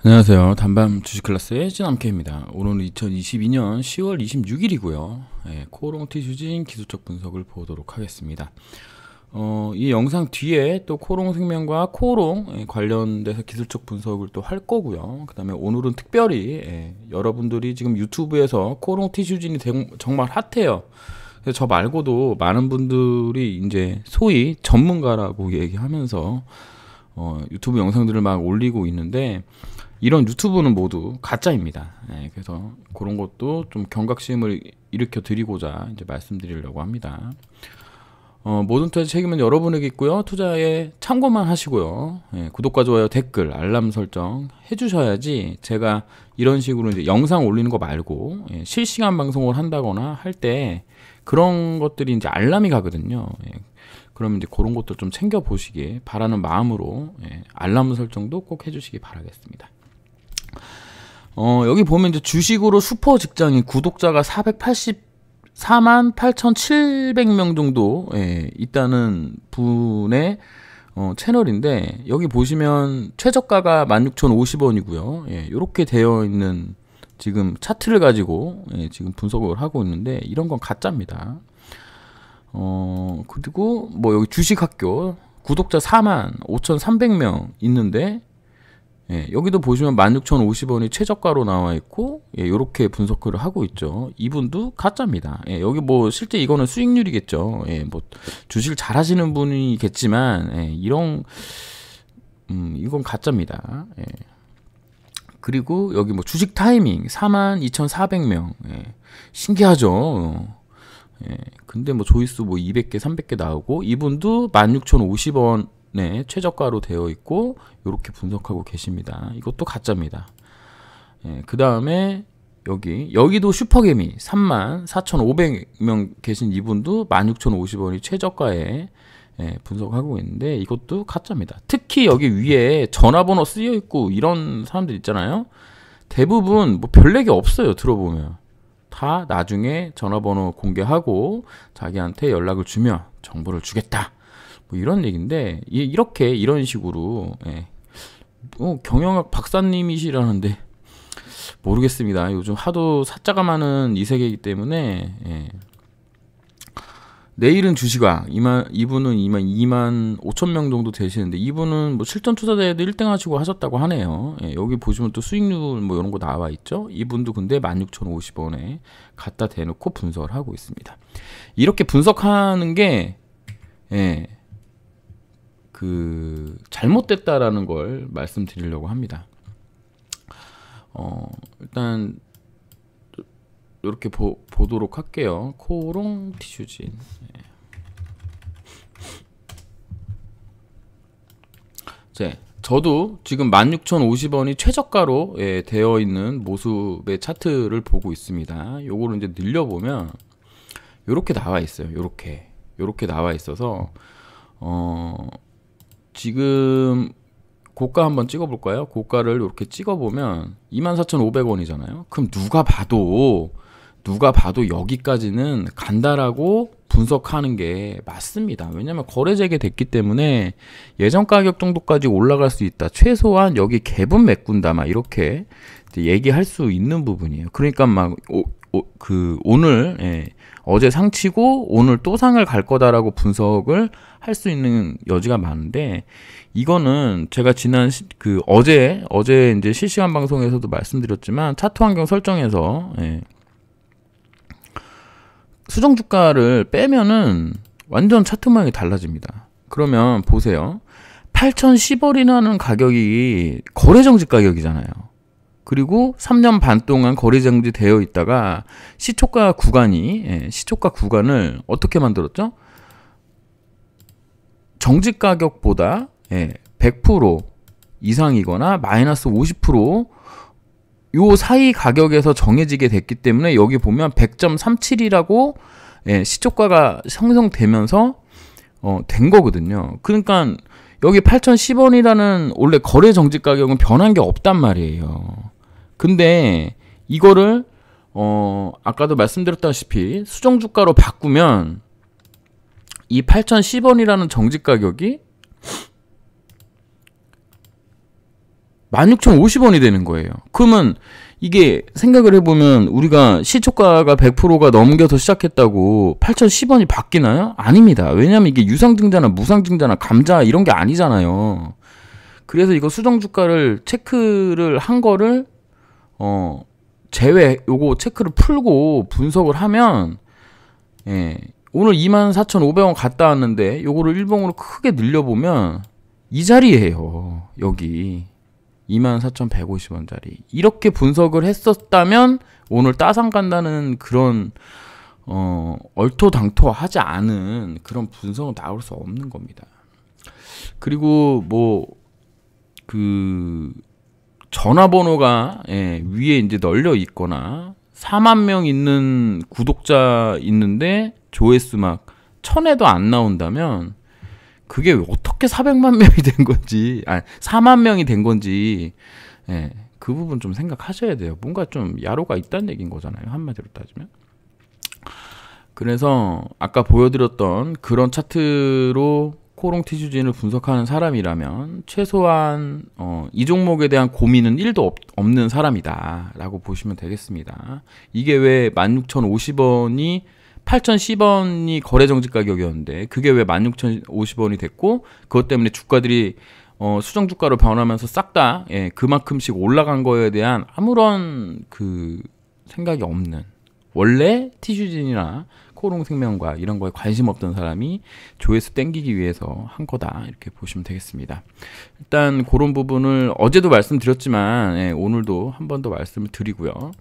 안녕하세요. 단밤 주식 클래스의 찐암케입니다. 오늘은 2022년 10월 26일이고요. 코오롱티 주진 기술적 분석을 보도록 하겠습니다. 이 영상 뒤에 또 코오롱생명과 코오롱 관련돼서 기술적 분석을 또 할 거고요. 그 다음에 오늘은 특별히 여러분들이 지금 유튜브에서 코오롱티 주진이 정말 핫해요. 그래서 저 말고도 많은 분들이 이제 소위 전문가라고 얘기하면서 유튜브 영상들을 막 올리고 있는데, 이런 유튜브는 모두 가짜입니다. 그래서 그런 것도 좀 경각심을 일으켜 드리고자 이제 말씀드리려고 합니다. 모든 투자 책임은 여러분에게 있고요. 투자에 참고만 하시고요. 구독과 좋아요, 댓글, 알람 설정 해주셔야지 제가 이런 식으로 이제 영상 올리는 거 말고 실시간 방송을 한다거나 할 때 그런 것들이 이제 알람이 가거든요. 그러면 이제 그런 것도 좀 챙겨 보시기 바라는 마음으로 알람 설정도 꼭 해주시기 바라겠습니다. 여기 보면 이제 주식으로 슈퍼 직장인 구독자가 484만 8,700명 정도 있다는 분의 채널인데, 여기 보시면 최저가가 16,050원이고요. 이렇게 되어 있는 지금 차트를 가지고 지금 분석을 하고 있는데, 이런 건 가짜입니다. 그리고 뭐 여기 주식학교 구독자 4만 5,300명 있는데, 여기도 보시면 16,050원이 최저가로 나와 있고, 이렇게 분석을 하고 있죠. 이분도 가짜입니다. 여기 뭐 실제 이거는 수익률이겠죠. 뭐 주식을 잘 하시는 분이겠지만, 이건 가짜입니다. 그리고 여기 뭐 주식 타이밍 42,400명. 신기하죠. 근데 뭐 조회수 뭐 200개, 300개 나오고, 이분도 16,050원 최저가로 되어 있고 이렇게 분석하고 계십니다. 이것도 가짜입니다. 그 다음에 여기도 슈퍼개미 34,500명 계신 이분도 16,050원이 최저가에 분석하고 있는데, 이것도 가짜입니다. 특히 여기 위에 전화번호 쓰여 있고 이런 사람들 있잖아요. 대부분 뭐 별내게 없어요. 들어보면 다 나중에 전화번호 공개하고 자기한테 연락을 주면 정보를 주겠다, 뭐 이런 얘기인데, 이런 식으로 경영학 박사님이시라는데 모르겠습니다. 요즘 하도 사자가 많은 이 세계이기 때문에. 내일은 주식왕 이분은 2만 5천 명 정도 되시는데, 이분은 뭐 실전 투자대회도 1등 하시고 하셨다고 하네요. 여기 보시면 또 수익률 뭐 이런 거 나와 있죠. 이분도 근데 16,050원에 갖다 대놓고 분석을 하고 있습니다. 이렇게 분석하는 게 잘못됐다라는 걸 말씀드리려고 합니다. 일단 이렇게 보도록 할게요. 코오롱 티슈진. 저도 지금 16,050원이 최저가로 되어 있는 모습의 차트를 보고 있습니다. 요거를 이제 늘려보면 요렇게 나와 있어요. 요렇게 나와 있어서 지금 고가 한번 찍어볼까요? 고가를 이렇게 찍어보면 24,500원이잖아요. 그럼 누가 봐도 여기까지는 간다라고 분석하는 게 맞습니다. 왜냐면 거래 재개됐기 때문에 예전 가격 정도까지 올라갈 수 있다. 최소한 여기 갭은 메꾼다. 막 이렇게 얘기할 수 있는 부분이에요. 그러니까 막 오늘 어제 상치고 오늘 또 상을 갈 거다라고 분석을 할 수 있는 여지가 많은데, 이거는 제가 어제 이제 실시간 방송에서도 말씀드렸지만, 차트 환경 설정에서 수정 주가를 빼면은 완전 차트 모양이 달라집니다. 그러면 보세요. 8,010원이라는 가격이 거래 정지 가격이잖아요. 그리고 3년 반 동안 거래 정지 되어 있다가 시초가 구간을 어떻게 만들었죠? 정지 가격보다 100% 이상이거나 마이너스 50% 요 사이 가격에서 정해지게 됐기 때문에, 여기 보면 100.37이라고 시초가가 형성되면서 된 거거든요. 그러니까 여기 8,010원이라는 원래 거래 정지 가격은 변한 게 없단 말이에요. 근데 이거를 아까도 말씀드렸다시피 수정 주가로 바꾸면 이 8,010원이라는 정지 가격이 16,050원이 되는 거예요. 그러면 이게 생각을 해보면 우리가 시초가가 100%가 넘겨서 시작했다고 8,010원이 바뀌나요? 아닙니다. 왜냐면 이게 유상증자나 무상증자나 감자 이런 게 아니잖아요. 그래서 이거 수정주가를 체크를 한 거를 요거 체크를 풀고 분석을 하면 오늘 24,500원 갔다 왔는데 요거를 일봉으로 크게 늘려보면 이 자리예요. 여기 24,150원짜리 이렇게 분석을 했었다면 오늘 따상 간다는 그런 얼토당토하지 않은 그런 분석은 나올 수 없는 겁니다. 그리고 뭐 그 전화번호가 위에 이제 널려 있거나 4만 명 있는 구독자 있는데 조회수 막 1000회도 안 나온다면 그게 어떻게 400만 명이 된 건지, 4만 명이 된 건지, 그 부분 좀 생각하셔야 돼요. 뭔가 좀 야로가 있다는 얘기인 거잖아요. 한마디로 따지면. 그래서 아까 보여드렸던 그런 차트로 코롱 티슈진을 분석하는 사람이라면 최소한 이 종목에 대한 고민은 1도 없는 사람이다 라고 보시면 되겠습니다. 이게 왜 16,050원이 8,010원이 거래정지 가격이었는데 그게 왜 16,050원이 됐고 그것 때문에 주가들이 수정주가로 변하면서 싹 다 그만큼씩 올라간 거에 대한 아무런 그 생각이 없는, 원래 티슈진이나 코롱생명과 이런 거에 관심 없던 사람이 조회수 땡기기 위해서 한 거다 이렇게 보시면 되겠습니다. 일단 그런 부분을 어제도 말씀드렸지만 오늘도 한 번 더 말씀을 드리고요.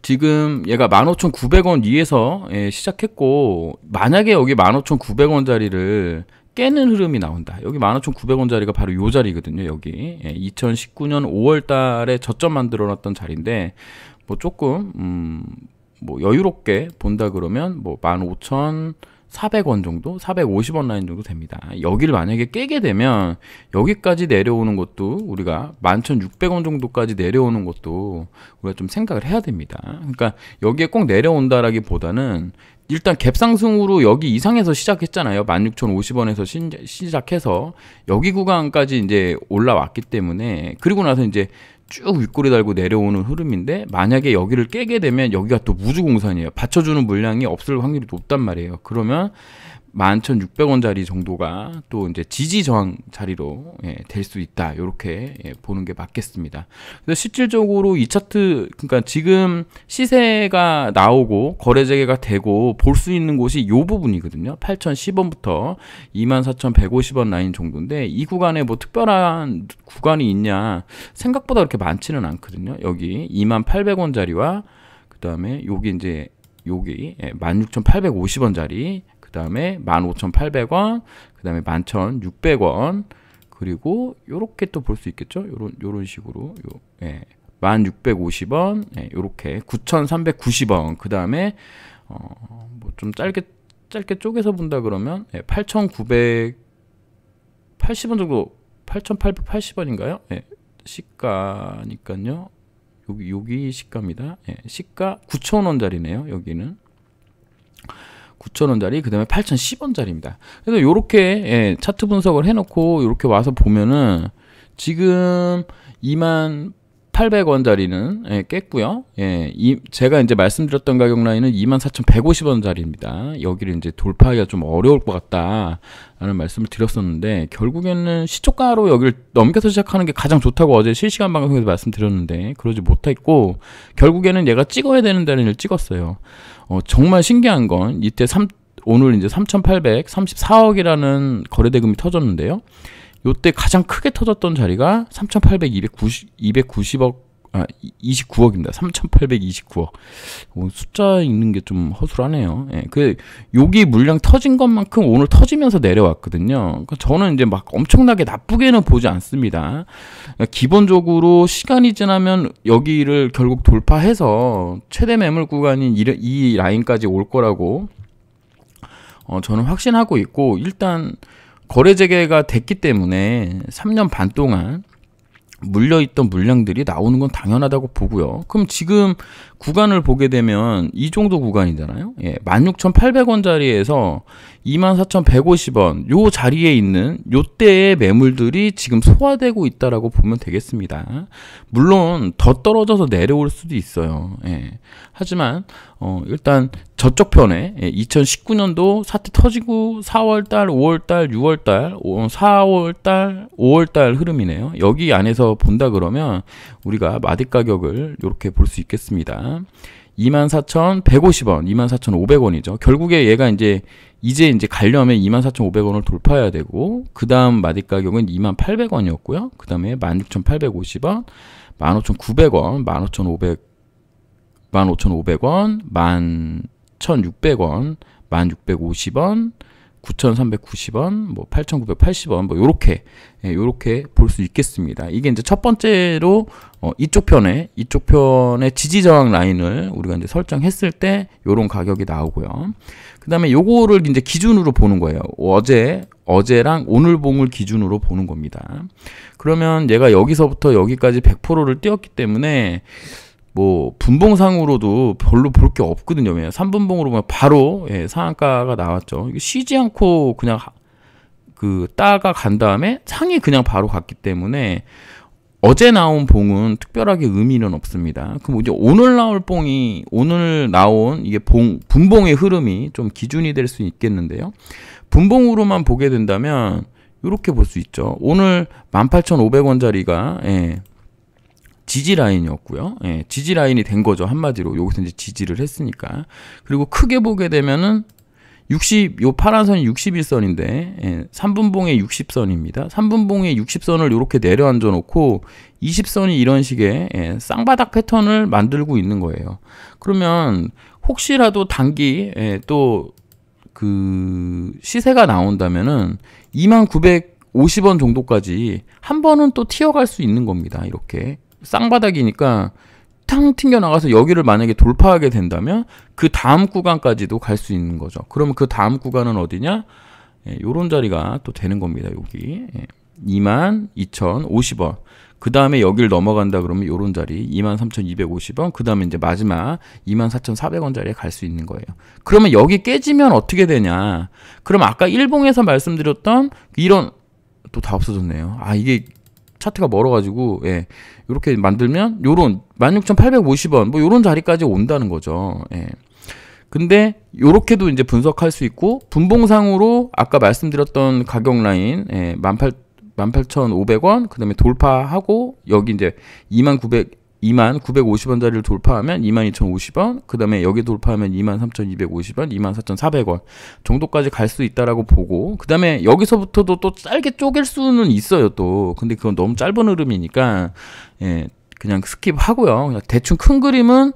지금 얘가 15,900원 위에서 시작했고 만약에 여기 15,900원짜리를 깨는 흐름이 나온다. 여기 15,900원짜리가 바로 요 자리거든요. 여기 2019년 5월 달에 저점 만들어놨던 자리인데 뭐 조금 뭐 여유롭게 본다 그러면 뭐 15,400원 정도, 450원 라인 정도 됩니다. 여기를 만약에 깨게 되면 여기까지 내려오는 것도 우리가 11,600원 정도까지 내려오는 것도 우리가 좀 생각을 해야 됩니다. 그러니까 여기에 꼭 내려온다라기보다는 일단 갭상승으로 여기 이상에서 시작했잖아요. 16,050원에서 시작해서 여기 구간까지 이제 올라왔기 때문에, 그리고 나서 이제 쭉 윗꼬리 달고 내려오는 흐름인데 만약에 여기를 깨게 되면 여기가 또 무주공산이에요. 받쳐주는 물량이 없을 확률이 높단 말이에요. 그러면 11,600원짜리 정도가 또 이제 지지 저항 자리로 될 수 있다. 이렇게 보는 게 맞겠습니다. 그래서 실질적으로 이 차트, 그러니까 지금 시세가 나오고 거래 재개가 되고 볼 수 있는 곳이 이 부분이거든요. 8,010원부터 24,150원 라인 정도인데 이 구간에 뭐 특별한 구간이 있냐 생각보다 그렇게 많지는 않거든요. 여기 28,000원짜리와 그 다음에 여기 이제 여기 16,850원짜리, 그 다음에 15,800원, 그 다음에 11,600원, 그리고 요렇게 또 볼 수 있겠죠? 요런 식으로 1,650원, 요렇게 9,390원, 그 다음에 뭐 좀 짧게 쪼개서 본다 그러면 8,980원 정도, 8,880원인가요? 시가니까요. 여기 시가입니다. 시가 9,000원짜리네요. 여기는 9,000원짜리, 그 다음에 8,010원짜리입니다. 그래서 요렇게 차트 분석을 해놓고 요렇게 와서 보면은 지금 28,000원짜리는 깼고요. 제가 이제 말씀드렸던 가격 라인은 24,150원짜리입니다. 여기를 이제 돌파하기가 좀 어려울 것 같다라는 말씀을 드렸었는데 결국에는 시초가로 여기를 넘겨서 시작하는 게 가장 좋다고 어제 실시간 방송에서 말씀드렸는데 그러지 못했고 결국에는 얘가 찍어야 되는 자리를 찍었어요. 정말 신기한 건 이때 오늘 이제 3,834억이라는 거래대금이 터졌는데요. 요때 가장 크게 터졌던 자리가 3,829억, 29억입니다. 3,829억. 숫자 읽는 게 좀 허술하네요. 여기 물량 터진 것만큼 오늘 터지면서 내려왔거든요. 그러니까 저는 이제 막 엄청나게 나쁘게는 보지 않습니다. 그러니까 기본적으로 시간이 지나면 여기를 결국 돌파해서 최대 매물 구간인 이 라인까지 올 거라고 저는 확신하고 있고, 일단 거래 재개가 됐기 때문에 3년 반 동안 물려있던 물량들이 나오는 건 당연하다고 보고요. 그럼 지금 구간을 보게 되면 이 정도 구간이잖아요. 예, 16,800원짜리에서 24,150원 요 자리에 있는 요때의 매물들이 지금 소화되고 있다라고 보면 되겠습니다. 물론 더 떨어져서 내려올 수도 있어요. 예. 하지만 일단 저쪽 편에 2019년도 사태 터지고 4월달, 5월달, 6월달, 4월달, 5월달 흐름이네요. 여기 안에서 본다 그러면 우리가 마디 가격을 이렇게 볼 수 있겠습니다. 24,150원, 24,500원이죠. 결국에 얘가 이제 가려면 24,500원을 돌파해야 되고, 그 다음 마디 가격은 28,000원이었고요. 그 다음에 16,850원, 15,900원, 15,500원, 11,600원, 1,650원, 9,390원, 뭐 8,980원, 뭐 요렇게 볼 수 있겠습니다. 이게 이제 첫 번째로 이쪽 편의 지지 저항 라인을 우리가 이제 설정했을 때 요런 가격이 나오고요. 그다음에 요거를 이제 기준으로 보는 거예요. 어제랑 오늘 봉을 기준으로 보는 겁니다. 그러면 얘가 여기서부터 여기까지 100%를 뛰었기 때문에 뭐 분봉상으로도 별로 볼 게 없거든요. 왜냐면 3분봉으로 보면 바로 상한가가 나왔죠. 이게 쉬지 않고 그냥 따가 간 다음에 상이 그냥 바로 갔기 때문에 어제 나온 봉은 특별하게 의미는 없습니다. 그럼 이제 오늘 나온 이게 분봉의 흐름이 좀 기준이 될 수 있겠는데요. 분봉으로만 보게 된다면 이렇게 볼 수 있죠. 오늘 18,500원짜리가 지지 라인이었고요. 지지 라인이 된 거죠. 한마디로 여기서 이제 지지를 했으니까. 그리고 크게 보게 되면은 요 파란 선이 61선인데 3분봉의 60선입니다. 3분봉의 60선을 이렇게 내려앉아 놓고 20선이 이런 식의 쌍바닥 패턴을 만들고 있는 거예요. 그러면 혹시라도 단기 또 시세가 나온다면은 2950원 정도까지 한 번은 또 튀어갈 수 있는 겁니다. 이렇게 쌍바닥이니까 탕 튕겨 나가서 여기를 만약에 돌파하게 된다면 그 다음 구간까지도 갈 수 있는 거죠. 그러면 그 다음 구간은 어디냐? 요런 자리가 또 되는 겁니다. 여기 22,050원. 그 다음에 여기를 넘어간다 그러면 요런 자리 23,250원. 그 다음에 이제 마지막 24,400원 자리에 갈 수 있는 거예요. 그러면 여기 깨지면 어떻게 되냐? 그럼 아까 일봉에서 말씀드렸던 이런 또 다 없어졌네요. 이게 차트가 멀어가지고 이렇게 만들면 요런 16,850원 뭐 요런 자리까지 온다는 거죠. 근데 요렇게도 이제 분석할 수 있고 분봉상으로 아까 말씀드렸던 가격 라인 18,500원 그 다음에 돌파하고 여기 이제 2950원짜리를 돌파하면 22,050원, 그 다음에 여기 돌파하면 23,250원, 24,400원 정도까지 갈 수 있다라고 보고, 그 다음에 여기서부터도 또 짧게 쪼갤 수는 있어요, 또. 근데 그건 너무 짧은 흐름이니까, 그냥 스킵하고요. 그냥 대충 큰 그림은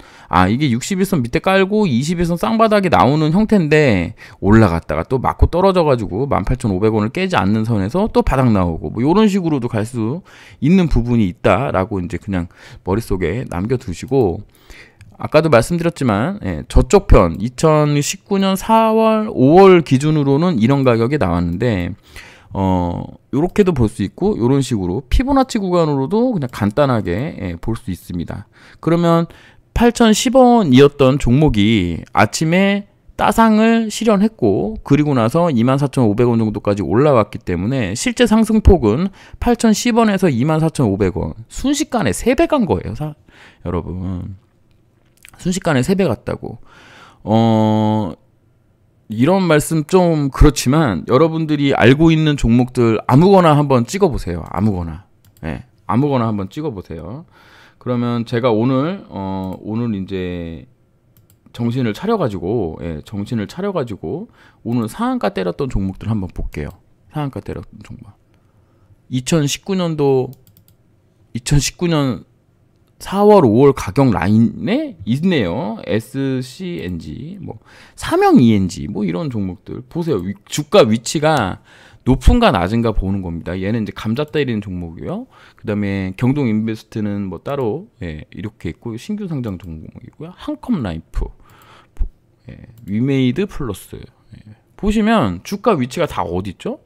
이게 61선 밑에 깔고 21선 쌍바닥이 나오는 형태인데 올라갔다가 또 맞고 떨어져가지고 18,500원을 깨지 않는 선에서 또 바닥 나오고 뭐 이런 식으로도 갈 수 있는 부분이 있다라고 이제 그냥 머릿속에 남겨두시고, 아까도 말씀드렸지만 저쪽 편 2019년 4월 5월 기준으로는 이런 가격이 나왔는데 요렇게도 볼 수 있고 요런 식으로 피보나치 구간으로도 그냥 간단하게 볼 수 있습니다. 그러면 8,010원이었던 종목이 아침에 따상을 실현했고 그리고 나서 24,500원 정도까지 올라왔기 때문에 실제 상승폭은 8,010원에서 24,500원 순식간에 3배 간 거예요. 여러분 순식간에 3배 갔다고. 이런 말씀 좀 그렇지만 여러분들이 알고 있는 종목들 아무거나 한번 찍어보세요. 아무거나 한번 찍어보세요. 그러면 제가 오늘 이제 정신을 차려가지고 오늘 상한가 때렸던 종목들 한번 볼게요. 상한가 때렸던 종목. 2019년 4월, 5월 가격 라인에 있네요. SCNG, 뭐 삼형 ENG, 뭐 이런 종목들 보세요. 주가 위치가 높은가 낮은가 보는 겁니다. 얘는 이제 감자 때리는 종목이고요. 그다음에 경동 인베스트는 뭐 따로 이렇게 있고 신규 상장 종목이고요. 한컴 라이프, 위메이드 플러스 보시면 주가 위치가 다 어디 있죠?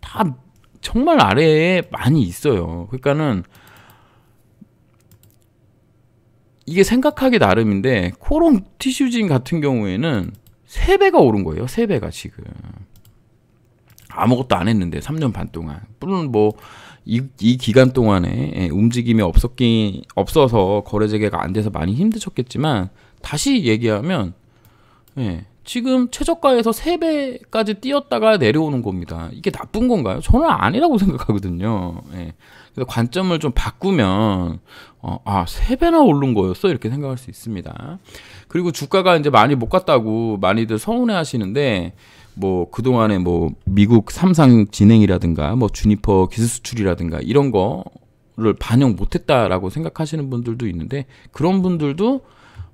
다 정말 아래에 많이 있어요. 그러니까는 이게 생각하기 나름인데 코롱 티슈진 같은 경우에는 3배가 오른 거예요. 3배가 지금. 아무것도 안 했는데 3년 반 동안. 물론 뭐 이 기간 동안에 움직임이 없어서 거래 재개가 안 돼서 많이 힘드셨겠지만 다시 얘기하면 지금 최저가에서 3배까지 뛰었다가 내려오는 겁니다. 이게 나쁜 건가요? 저는 아니라고 생각하거든요. 그래서 관점을 좀 바꾸면 3배나 오른 거였어? 이렇게 생각할 수 있습니다. 그리고 주가가 이제 많이 못 갔다고 많이들 서운해 하시는데 뭐 그동안에 뭐 미국 삼상 진행이라든가 뭐 주니퍼 기술 수출이라든가 이런 거를 반영 못 했다라고 생각하시는 분들도 있는데 그런 분들도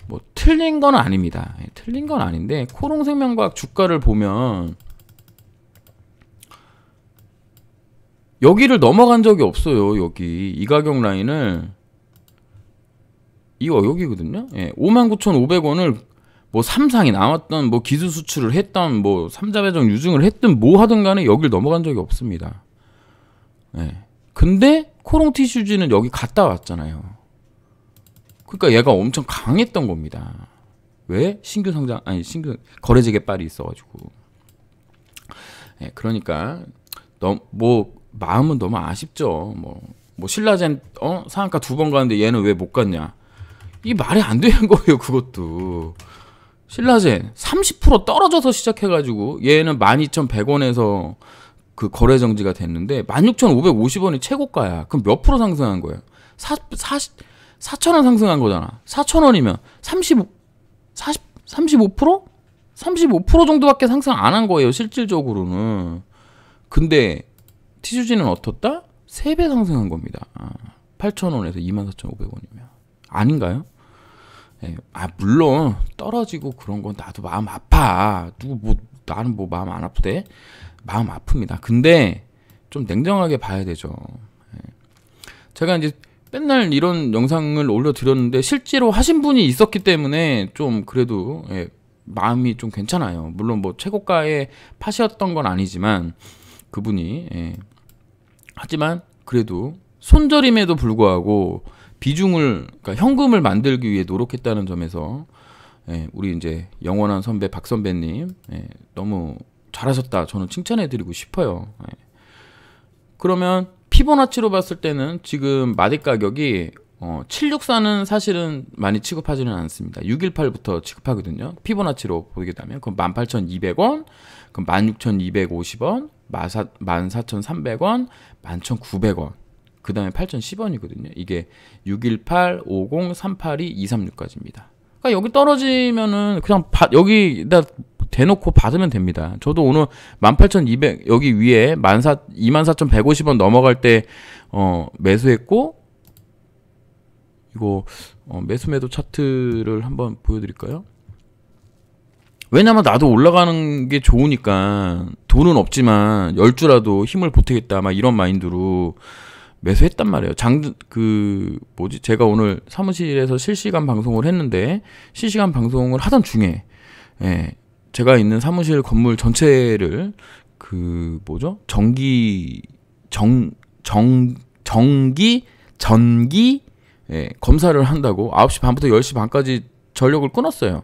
뭐 틀린 건 아닙니다. 틀린 건 아닌데 코롱생명과학 주가를 보면 여기를 넘어간 적이 없어요. 여기 이 가격 라인을 이거 여기거든요. 59,500원을 뭐 삼상이 나왔던 뭐 기술 수출을 했던 뭐 삼자배정 유증을 했든 뭐 하든 간에 여길 넘어간 적이 없습니다. 근데 코롱 티슈즈는 여기 갔다 왔잖아요. 그러니까 얘가 엄청 강했던 겁니다. 왜? 신규 거래 재개빨이 있어가지고. 그러니까 뭐 마음은 너무 아쉽죠. 뭐 신라젠 상한가 2번 가는데 얘는 왜 못 갔냐? 이게 말이 안 되는 거예요. 그것도. 신라젠 30% 떨어져서 시작해가지고 얘는 12,100원에서 그 거래 정지가 됐는데 16,550원이 최고가야. 그럼 몇 프로 상승한 거예요? 4,000원 상승한 거잖아. 4,000원이면 35%? 35% 정도밖에 상승 안 한 거예요. 실질적으로는. 근데 티슈지는 어떻다? 3배 상승한 겁니다. 8,000원에서 24,500원이면. 아닌가요? 물론 떨어지고 그런 건 나도 마음 아파. 나는 뭐 마음 안 아프대? 마음 아픕니다. 근데 좀 냉정하게 봐야 되죠. 제가 이제 맨날 이런 영상을 올려드렸는데 실제로 하신 분이 있었기 때문에 좀 그래도 마음이 좀 괜찮아요. 물론 뭐 최고가에 파셨던 건 아니지만 그분이 하지만 그래도 손절임에도 불구하고 비중을 그러니까 현금을 만들기 위해 노력했다는 점에서 우리 이제 영원한 선배 박 선배님 너무 잘하셨다. 저는 칭찬해드리고 싶어요. 그러면 피보나치로 봤을 때는 지금 마디 가격이 764는 사실은 많이 취급하지는 않습니다. 618부터 취급하거든요. 피보나치로 보게 되면 그럼 18,200원, 그럼 16,250원, 14,300원, 11,900원. 그 다음에 8,010원이거든요. 이게 618, 50, 382, 236까지입니다. 그러니까 여기 떨어지면은 그냥 여기다 대놓고 받으면 됩니다. 저도 오늘 18,200 여기 위에 24,150원 넘어갈 때 매수했고 이거 매수 매도 차트를 한번 보여드릴까요? 왜냐면 나도 올라가는 게 좋으니까 돈은 없지만 10주라도 힘을 보태겠다 막 이런 마인드로 매수했단 말이에요. 제가 오늘 사무실에서 실시간 방송을 했는데 실시간 방송을 하던 중에 제가 있는 사무실 건물 전체를 전기 검사를 한다고 9시 반부터 10시 반까지 전력을 끊었어요.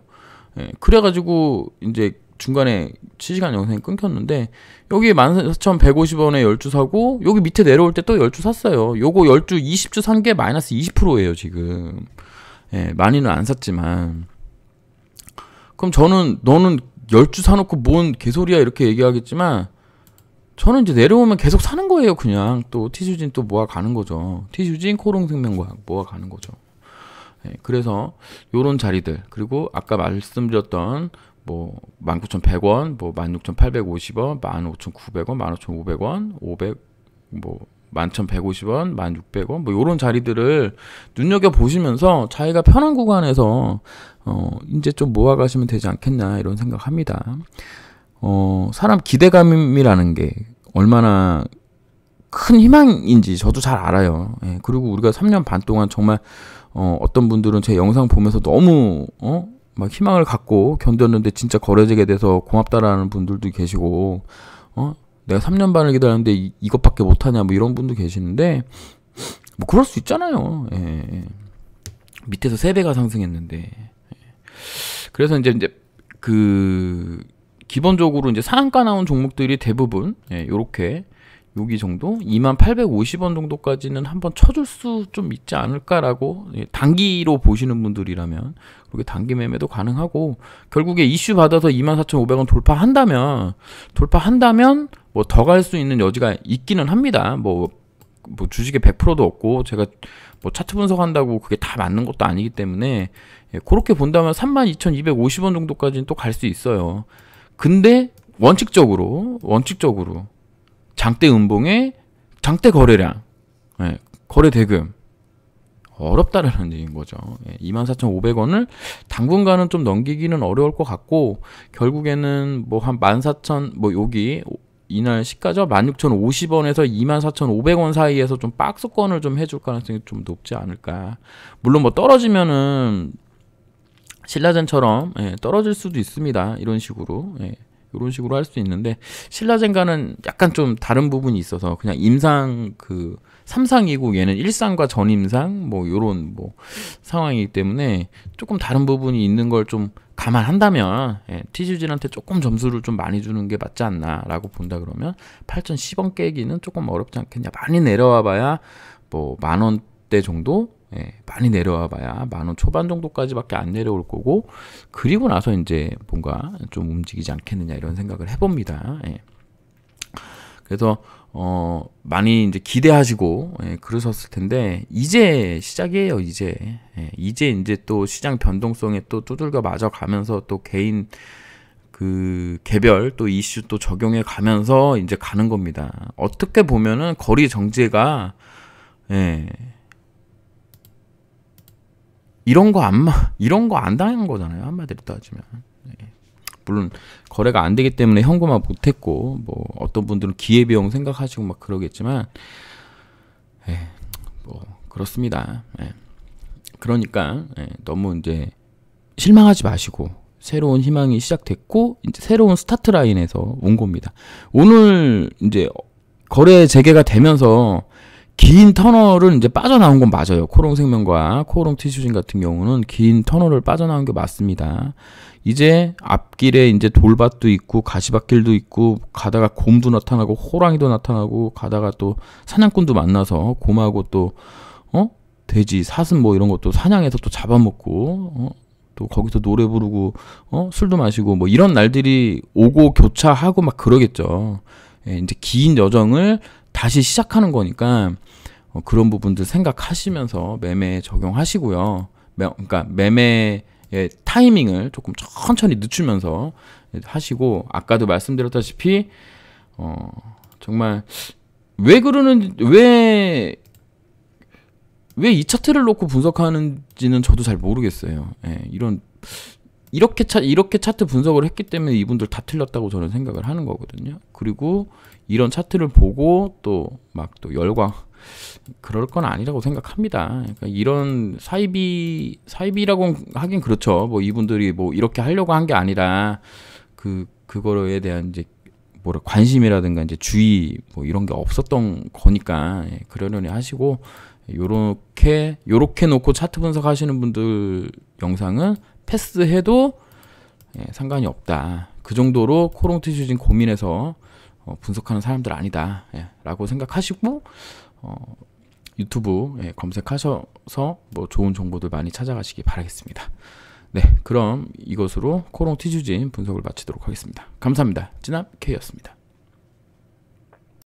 그래가지고 이제 중간에 실시간 영상이 끊겼는데 여기 14,150원에 10주 사고 여기 밑에 내려올 때 또 10주 샀어요. 요거 10주 20주 산 게 마이너스 20%예요 지금. 많이는 안 샀지만 그럼 너는 10주 사놓고 뭔 개소리야 이렇게 얘기하겠지만 저는 이제 내려오면 계속 사는 거예요. 그냥 또 티슈진 또 모아가는 거죠. 티슈진 코롱생명과학 모아가는 거죠. 그래서 요런 자리들 그리고 아까 말씀드렸던 뭐 19,100원, 뭐 16,850원, 15,900원, 15,500원, 500, 뭐 11,150원, 1,600원 뭐 요런 자리들을 눈여겨 보시면서 자기가 편한 구간에서 이제 좀 모아가시면 되지 않겠냐 이런 생각합니다. 사람 기대감이라는 게 얼마나 큰 희망인지 저도 잘 알아요. 그리고 우리가 3년 반 동안 정말 어떤 분들은 제 영상 보면서 너무 막 희망을 갖고 견뎠는데 진짜 거래되게 돼서 고맙다라는 분들도 계시고 내가 3년 반을 기다렸는데 이것밖에 못하냐 뭐 이런 분도 계시는데 뭐 그럴 수 있잖아요. 밑에서 3배가 상승했는데, 그래서 이제 그 기본적으로 이제 상한가 나온 종목들이 대부분 요렇게 여기 정도 2850원 정도까지는 한번 쳐줄 수 좀 있지 않을까라고, 단기로 보시는 분들이라면 그렇게 단기 매매도 가능하고, 결국에 이슈 받아서 24,500원 돌파한다면 뭐 더 갈 수 있는 여지가 있기는 합니다. 뭐 주식에 100%도 없고, 제가 뭐 차트 분석한다고 그게 다 맞는 것도 아니기 때문에, 그렇게 본다면 32,250원 정도까지는 또 갈 수 있어요. 근데 원칙적으로 장대 음봉에 장대 거래량, 거래 대금 어렵다라는 얘기인 거죠. 24,500원을 당분간은 좀 넘기기는 어려울 것 같고, 결국에는 뭐 한 14,000, 뭐 여기 이날 시가죠, 16,050원에서 24,500원 사이에서 좀 박스권을 좀 해줄 가능성이 좀 높지 않을까. 물론 뭐 떨어지면은 신라젠처럼 떨어질 수도 있습니다. 이런 식으로 할 수 있는데, 신라젠과는 약간 좀 다른 부분이 있어서 그냥 임상 그 3상이고 얘는 1상과 전임상 뭐 요런 뭐 상황이기 때문에 조금 다른 부분이 있는 걸 좀 감안한다면 TG진한테 조금 점수를 좀 많이 주는 게 맞지 않나라고 본다 그러면 8,010원 깨기는 조금 어렵지 않겠냐. 많이 내려와 봐야 뭐 10,000원대 정도, 많이 내려와 봐야 10,000원 초반 정도까지밖에 안 내려올 거고, 그리고 나서 이제 뭔가 좀 움직이지 않겠느냐 이런 생각을 해봅니다. 그래서 많이 이제 기대하시고 그러셨을 텐데, 이제 시작이에요. 이제 또 시장 변동성에 또 두들겨 맞아 가면서 또 개인 그 개별 또 이슈 또 적용해 가면서 이제 가는 겁니다. 어떻게 보면은 거리 정제가 이런 거 안 당한 거잖아요. 한마디로 따지면. 물론 거래가 안 되기 때문에 현금화 못했고, 뭐 어떤 분들은 기회비용 생각하시고 막 그러겠지만, 뭐 그렇습니다. 그러니까 너무 이제 실망하지 마시고, 새로운 희망이 시작됐고 이제 새로운 스타트 라인에서 온 겁니다. 오늘 이제 거래 재개가 되면서 긴 터널을 이제 빠져나온 건 맞아요. 코롱생명과 코롱티슈진 같은 경우는 긴 터널을 빠져나온 게 맞습니다. 이제 앞길에 이제 돌밭도 있고 가시밭길도 있고, 가다가 곰도 나타나고 호랑이도 나타나고, 가다가 또 사냥꾼도 만나서 곰하고 또 돼지, 사슴 뭐 이런 것도 사냥해서 또 잡아먹고, 또 거기서 노래 부르고 술도 마시고 뭐 이런 날들이 오고 교차하고 막 그러겠죠. 이제 긴 여정을 다시 시작하는 거니까 그런 부분들 생각하시면서 매매에 적용하시고요. 그러니까 매매의 타이밍을 조금 천천히 늦추면서 하시고, 아까도 말씀드렸다시피 정말 왜 이 차트를 놓고 분석하는지는 저도 잘 모르겠어요. 이렇게 차트 분석을 했기 때문에 이분들 다 틀렸다고 저는 생각을 하는 거거든요. 그리고 이런 차트를 보고 또 막 또 열광 그럴 건 아니라고 생각합니다. 그러니까 이런 사이비라고 하긴 그렇죠. 뭐 이분들이 뭐 이렇게 하려고 한 게 아니라 그거에 대한 이제 뭐라 관심이라든가 이제 주의 뭐 이런 게 없었던 거니까 그러려니 하시고, 요렇게 놓고 차트 분석하시는 분들 영상은 패스해도 상관이 없다. 그 정도로 코롱티슈진 고민해서 분석하는 사람들 아니다 라고 생각하시고, 유튜브 검색하셔서 뭐 좋은 정보들 많이 찾아가시기 바라겠습니다. 네, 그럼 이것으로 코롱티슈진 분석을 마치도록 하겠습니다. 감사합니다. 찐합 K였습니다.